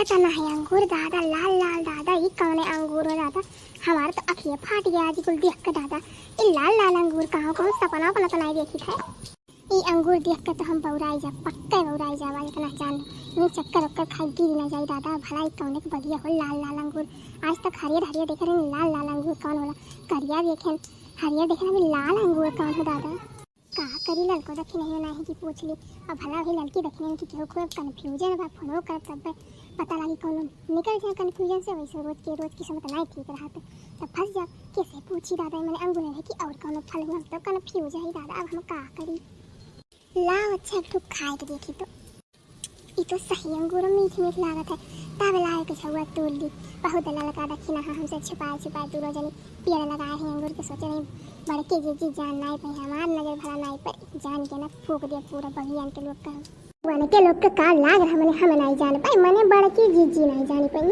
या तना है अंगूर दादा, लाल लाल दादा, ये कौन है अंगूर हो दादा? हमारा तो अखियाँ फाट गया आज कुल देख कर दादा। ये लाल लाल अंगूर कहाँ कौन सपना अपना तो नहीं देखी था। ये अंगूर देख कर तो हम बौराई जा, पक्का बौराई जावा, इतना जान ये चक्कर वक्कर खाई गिर ना जाए दादा। भला ये कौन के बढ़िया हो लाल लाल अंगूर। आज तक हरियर हरियर देख रहे हैं, लाल लाल अंगूर कौन होला? करिया देखे हरियर देख रहे हैं, लाल अंगूर कौन हो दादा? का करी लड़को देखी नहीं नहीं कि पूछ ली। अब भला भी लड़की देखने में कि केहू खूब कन्फ्यूजन बा, फोनो कर तब पता लगी कौन निकल जाए कन्फ्यूजन से। वैसे रोज की समझ नहीं ठीक रहा तब फंस जा। कैसे पूछी दादा मैंने अंगूर है कि और कौन फल हुआ तो कन्फ्यूज है दादा। अब हम का करी? लाओ अच्छा एक ठुक खाए के देखी तो ये तो सही अंगूर मीठ मीठ लागत है। तब लाए कुछ हुआ तोड़ ली। बहुत लड़का रखी ना हमसे छुपाए दूर जनी पेड़ लगाए हैं अंगूर के। सोचे नहीं बड़के जीजी जान नहीं पे हमार नजर भला नहीं पर जान के ना फूक दिया पूरा बगियान के लोग का। वन के लोग का लाग रहा मैंने हम नहीं जान पाए, मैंने बड़की जीजी नहीं जानी पाई।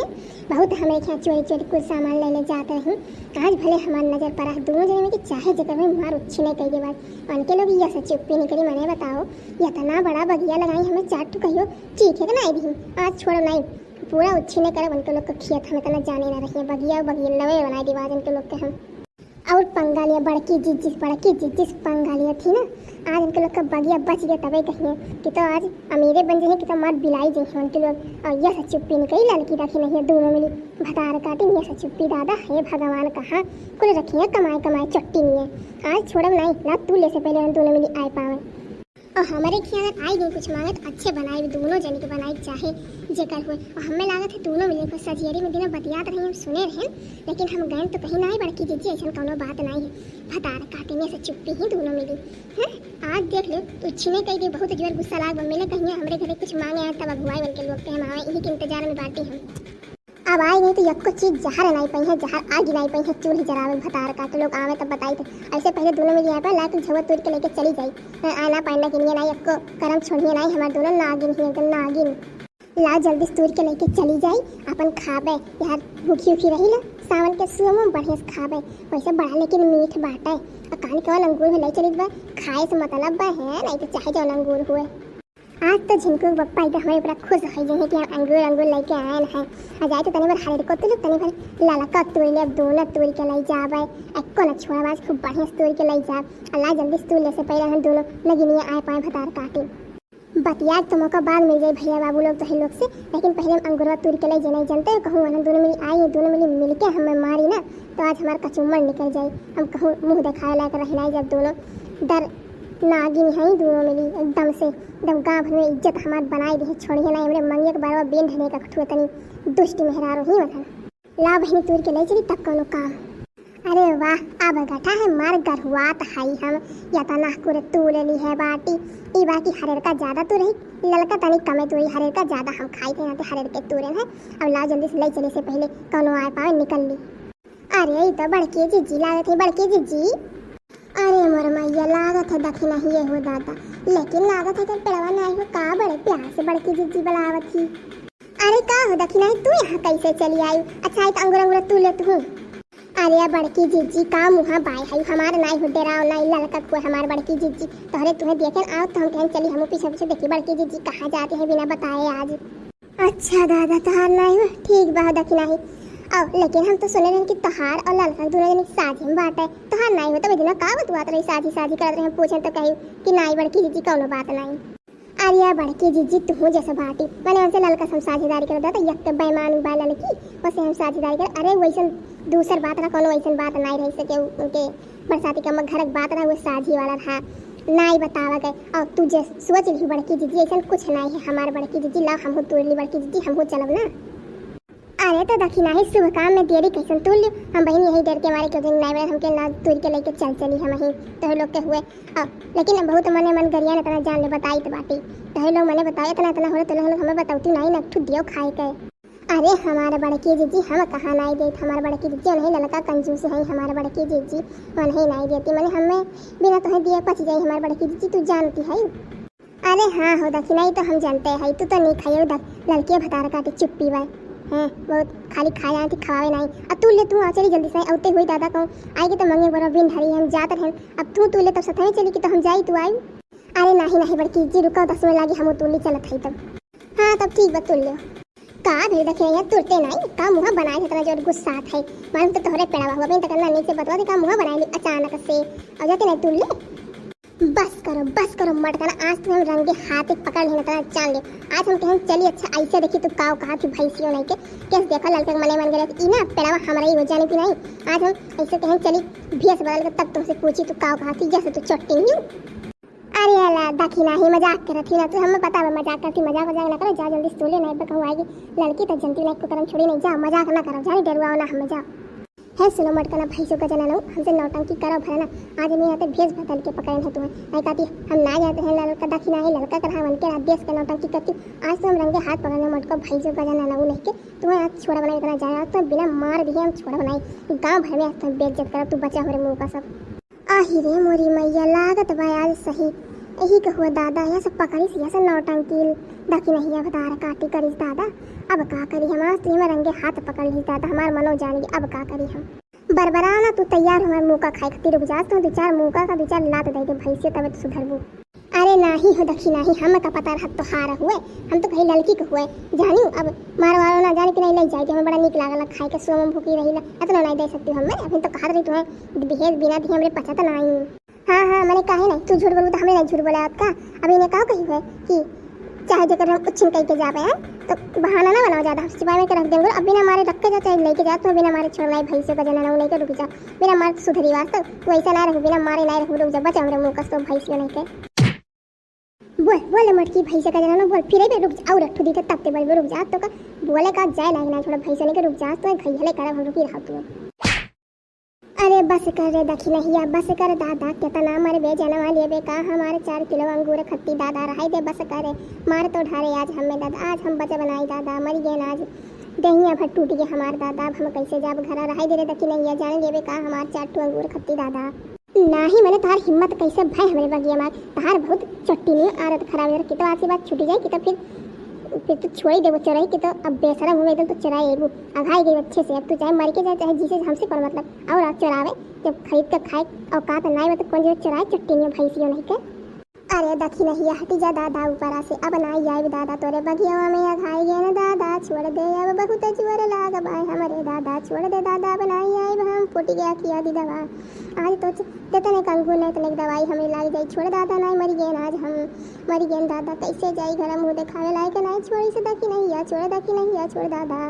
बहुत हमें यहाँ चोरी चोरी कुछ सामान लेने जाते रही। आज भले हमारी नजर पड़ा दोनों जने में कि चाहे जगह में मार उच्छी नहीं कही के बाद उनके लोग यह सच्ची चुप्पी नहीं करी। मैंने बताओ यह तना बड़ा बगिया लगाई हमें चाट टू कहियो ठीक है कि नहीं भी आज छोड़ो नहीं पूरा उच्छी नहीं करे। उनके लोग का खेत हमें तना जाने ना रही बगिया बगिया लवे बनाई दीवार उनके लोग के हम। और पंगालिया बड़की जिस पंगालिया थी ना आज उनके लोग का बगिया बच गया तबे कहिए कि तो आज अमीरे बन जाए कि तो मर बिलाई जाए उनके लोग। और यह सब चुप्पी नहीं कही लड़की रखी नहीं है दोनों मिली भतार काटी। यह सब चुप्पी दादा है भगवान कहाँ कुल रखी है कमाए कमाए चट्टी नहीं है। आज छोड़ो नहीं ना तू ले से पहले हम दोनों मिली आए पावे। और हमारे खियाल आई नहीं कुछ मांगे तो अच्छे बनाए दोनों जन के बनाई चाहे जेकर हुए। और हमें लागत है दोनों मिले को सजियरी में दिन बतियात रही हम सुने रहे लेकिन हम गए तो कहीं नहीं बड़की जीजी ऐसा कोनो बात नहीं है। भतार काटे में से चुप्पी ही दोनों मिली है। आज देख लो तो छिने कही दी बहुत जोर गुस्सा लाग मिले कहीं हमारे घरे कुछ मांगे आए तब अगुआई बन के लोग के हम आए इन्हीं के इंतजार में बाटी हम। अब आई नहीं तो यक्को चीज जहर नहीं पाई है, जहर आग गिलाई पाई है चूल्हे जरावे भतार का। तो लोग आवे तब बताई थे ऐसे पहले दोनों में यहाँ पर ला तो झवा तोड़ के लेके चली जाई आना पाना गिनिए नहीं यक्को करम छोड़िए नहीं हमारे दोनों नागिन ही एकदम नागिन। ला जल्दी तोड़ के लेके चली जाई अपन खाबे यार भूखी उखी रही ना सावन के सुबह में बढ़िया से खाबे वैसे बड़ा लेकिन मीठ बाटे। और कान के वाला अंगूर ले चली बा खाए से मतलब बा है नहीं तो चाहे जो अंगूर हुए। आज तो झिनकू पप्पा इधर हमें बड़ा खुश हो जाए कि हम अंगूर अंगूर लेके आए हैं। आ जाए तो तनी बार हरे को तो तनी बार लाला का तोड़ ले अब दोनों तोड़ के ले जावे एको ना छोड़ा बाज खूब बढ़िया से तोड़ के ले जा। अल्लाह जल्दी तोड़ ले से पहले हम दोनों लगनिए आए पाए भतार काटे। बतिया तो मौका बाद मिल जाए भैया बाबू लोग तो है लोग से लेकिन पहले हम अंगूरवा तोड़ के ले जाए जानते कहूँ हम दोनों मिली आई दोनों मिली मिल के हमें मारी ना तो आज हमारा कचुम्बर निकल जाए। हम कहूँ मुँह दिखाए लाकर रहना जब दोनों डर नागिन है दोनों मिली एकदम से एकदम गाँव भर में इज्जत हमार बनाई दी छोड़िए नहीं हमरे मंगे के बारवा बेन ढने का खठुआ तनी दुष्ट मेहरारो ही मतलब ला बहनी तोड़ के ले चली तब कोनो काम। अरे वाह अब गठा है मार गरहुआत हाई हम या तना कुरे तोड़ ली है बाटी ई बाकी हरेर का ज्यादा तो रही ललका तनी कमे तोड़ी हरेर का ज्यादा हम खाई थे ना हरेर के तोड़े है। अब ला जल्दी से ले चले से पहले कोनो आए पावे निकल ली। अरे ये तो बड़के जीजी लागत है बड़के जीजी। अरे मोर मैया लागत है दखी नहीं ये हो दादा लेकिन लागत है कि पेड़वा नहीं हो का बड़े प्यार से बड़की जीजी बुलावत थी। अरे का हो दखी नहीं तू यहाँ कैसे चली आई? अच्छा है अंगूर अंगूर तू ले तू। अरे बड़की जीजी का मुँह बाय है हमारे नहीं हो डेरा नहीं लड़का को हमारे बड़की जीजी तोहरे तुम्हें देखे आओ तो हम कहीं चली हम पीछे पीछे देखी बड़की जीजी कहाँ जाते हैं बिना बताए आज। अच्छा दादा तोहार नहीं हो ठीक बा दखी नहीं अब लेकिन हम तो सुने रहे कि तोहार और लड़का दोनों जने साझी में बात है तोहार नहीं हो तो बिना का बात रही साझी साझी कर रहे हम पूछे तो कही कि नहीं बड़की जीजी कोनो बात नहीं। अरे बड़की जीजी तू जैसा बाटी मैंने उनसे लड़का हम साझेदारी कर दो तो यक बेईमान बा लड़की वैसे हम साझेदारी कर। अरे वैसे दूसर बात ना कोनो वैसे बात नहीं रह सके उनके बरसाती का घर बात ना वो साझी वाला था नहीं बतावा गए। और तू जे सोच ली बड़की जीजी ऐसा कुछ नहीं है हमारे बड़की जीजी ला हम तोड़ ली बड़की जीजी हम चलब ना। अरे तो दखी नहीं शुभ काम में देरी कैसे तोड़ लियो हम बहन यही डर के हमारे क्यों नहीं हमके ना तोड़ के लेके चल चली हम ही तो लोग के हुए। अब लेकिन बहुत मने मन गरिया ने तना जान ले बताई तो बाटी तो लोग मैंने बताया इतना हो तो लोग हमें बताती नहीं ना ठुड दियो खाए के। अरे हमारे बड़की जीजी हम कहाँ नहीं देती हमारे बड़की जीजी नहीं लड़का कंजूस है हमारे बड़की जीजी वो नहीं देती मैंने हमें बिना तुम्हें दिए पच जाए हमारे बड़की जीजी तू जानती है। अरे हाँ हो दखी नहीं तो हम जानते हैं तू तो नहीं खाई लड़की भतार काटी चुप्पी बाय हैं बहुत खाली खाया थी खवावे नहीं। अब तू ले तू आ चली जल्दी से औते हुई दादा कहूँ आएगी तो मंगे बड़ा बिन धरी हम जाते हैं। अब तू ले तब सतह चली कि तो हम जाई तू आई। अरे नहीं बड़की जी रुको 10 मिनट लगी हम तू ले चलत है तब। हाँ तब ठीक बा तू ले का भेल देखे या तुरते नहीं का मुंह बनाए इतना जोर गुस्सा है मान तो तोहरे पेड़ा हुआ बिन तक ना नीचे बतवा दे का मुंह बनाए अचानक से और जाते नहीं तुर ले बस करो मटकना आज तो हम रंगे हाथ पकड़ लेना तना चाल ले आज हम कहें चली अच्छा ऐसे देखी तू काव कहा थी भैंसियों नहीं के कैसे देखो लड़के मले मन गए इना पेड़ा हमारा ही हो जाने की नहीं आज हम ऐसे कहें चली भेस बदल के तब तुमसे पूछी तू काव कहा थी जैसे तू चट्टी नहीं अरे अल्लाह देखी नहीं मजाक कर रही ना तो हमें पता है मजाक करती मजाक ना करो जा जल्दी सोले नहीं बकवाओ आएगी लड़की तो जनती नहीं को करम छोड़ी नहीं जा मजाक ना करो जानी डरवाओ ना हमें जाओ है सुनो मटकना भैंसों का जना लो हमसे नौटंकी करो भरना आज मैं आते भेज बदल के पकड़े हैं तुम्हें नहीं कहती हम ना जाते हैं लड़का देखी नहीं लड़का कर मन के देश का नौटंकी करती आज तो हम रंगे हाथ पकड़ने मटको भैंसों का जना लो नहीं के तुम्हें आज छोड़ा बनाए इतना जाए तो बिना मार दिए हम छोड़ा बनाई गाँव भर में आज तुम बेइज्जत करो तू बचा हो रे मुँह का सब आही रे मोरी मैया लागत भाई आज सही यही कहुआ दादा यहाँ सब पकड़ी सी से नौटंकी दखी नहीं है बता काटी करी दादा अब का करी हम आज तुम्हें रंगे हाथ पकड़ ली दादा हमार मनो जानेगी अब का करी हम बरबराना तू तैयार हमारे मुँह का खाए खातिर रुक जा तो दो चार मुँह का दो चार लात दे दे भैंसे तब तो सुधरबू अरे नहीं हो दखी नहीं हम का पता रहा तो हार हुए हम तो कहीं लड़की को हुए जानी अब मार वारो ना जाने की नहीं ले जाएगी हमें बड़ा निक लागल खाए के सोम भूखी रही इतना नहीं दे सकती हमें अभी तो कहा रही तुम्हें भेज बिना दिए हमरे पता तो नहीं हाँ मैंने कहा नहीं तू झूठ बोलू तो हमें नहीं झूठ बोला आपका अभी ने कहा कही है कि चाहे जगह हम उच्छिन कह के जा पाए तो बहाना ना बनाओ ज्यादा सिवाय में के रख देंगे अब बिना मारे रख के जा चाहे लेके जा तो बिना मारे छोड़ना भैंसे का जना नहीं के रुक जा बिना मारे तो सुधरी वास्तव तू ऐसा ना रख बिना मारे नहीं रख रुक जा बचा मेरे मुंह का तो भैंसियों नहीं के बोले मटकी भैंसे का जना बोल फिर भी रुक जा और ठुदी के तब ते बोल रुक जा तो का बोले का जाए ना छोड़ा भैंसे नहीं के रुक जा तो खैले कर हम रुकी रहा तू अरे बस कर रे दखी नहीं बस कर दादा कितना मारे बे जना वाली बे का हमारे 4 किलो अंगूर खट्टी दादा रहाई दे बस करे मार तो ढारे आज हमें दादा आज हम बचे बनाई दादा मरी गए आज दहिया भट टूट गए हमारे दादा अब हम कैसे जाब घर रहाई दे रे दखी नहीं जाने देवे का हमारे 4 अंगूर खट्टी दादा नहीं मैंने तार हिम्मत कैसे भाई हमारे बगिया मार तार बहुत चट्टी नहीं आदत खराब है कि तो आज बात छूटी जाए कि तो फिर तो छोड़ी दे वो चराई की तो अब बेशरम हुए तो चराई एगो अघाई गई अच्छे से अब तो चाहे मर के जाए चाहे जिसे हमसे पर मतलब और चरावे जब खरीद कर खाए और कहा तो नहीं मतलब कौन जो चराए चट्टी नहीं भैंसियों नहीं के अरे दखी नहीं हटी जा दादा ऊपर से अब ना जाए दादा तोरे बगिया में अघाई गए ना दादा छोड़ दे अब बहुत जुआर लाग भाई हमारे दादा छोड़ दे दादा अब ना आए हम फूट गया किया दी दवा आज तो देते नहीं कंगू नहीं तो दवाई हमें लाई जाए छोड़ दादा नहीं मरी गए आज हम मरी गए दादा कैसे जाई घर मुँह दिखावे लायक नहीं छोड़ी से दखी नहीं छोड़ दखी नहीं छोड़ दादा